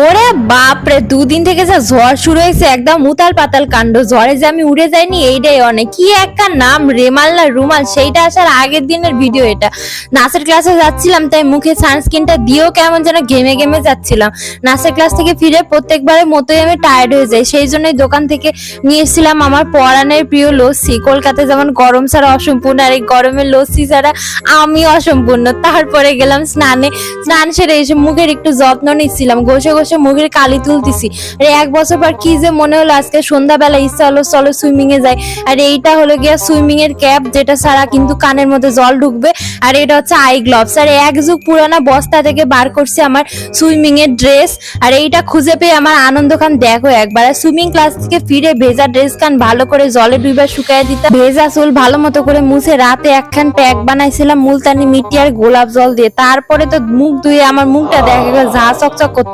ওরে বাপরে, দুদিন থেকে যা ঝড় শুরু হয়েছে, একদম উতাল পাতাল কাণ্ড। ঝড়ে যে আমি উড়ে যাইনি এইটাই অনেক। কি একটা নাম, রেমাল না রুমাল, সেইটা আসার আগের দিনের ভিডিও এটা। নাচের ক্লাসে যাচ্ছিলাম, তাই মুখে সানস্ক্রিনটা দিয়েও কেমন যেন ঘেমে ঘেমে যাচ্ছিলাম। নাচের ক্লাস থেকে ফিরে প্রত্যেকবারের মতোই আমি টায়ার্ড হয়ে যাই, সেই জন্যই দোকান থেকে নিয়ে এসেছিলাম আমার পরাণের প্রিয় লস্যি। কলকাতায় যেমন গরম ছাড়া অসম্পূর্ণ, আর এই গরমের লস্যি ছাড়া আমি অসম্পূর্ণ। তারপরে গেলাম স্নানে। স্নান সেরে এসে মুখের একটু যত্ন নিচ্ছিলাম, ঘষে ঘষে মুখের কালি তুলতেছি। আর 1 বছর পর কি যে মনে হলো, আজকে সন্ধ্যাবেলা ইচ্ছা হলো চলো সুইমিং এ যাই। আর এইটা হলো গিয়া সুইমিং এর ক্যাপ, যেটা ছাড়া কিন্তু কানের মধ্যে জল ঢুকবে। আর এটা হচ্ছে আই গ্লাভস। আর এক যুগ পুরানা বস্তা থেকে বার করছে আমার সুইমিং এর ড্রেস। আর এইটা খুঁজে পেয়ে আমার আনন্দ খান দেখো একবার। সুইমিং ক্লাস থেকে ফিরে ভেজা ড্রেস খান ভালো করে জলে ডুবে শুকায় দিতাম। ভেজা চুল ভালো মতো করে মুছে রাতে একখান প্যাক বানাইছিলাম মুলতানি মিটি আর গোলাপ জল দিয়ে। তারপরে তো মুখ ধুয়ে আমার মুখটা দেখা গেল ঝা চকচক করতে।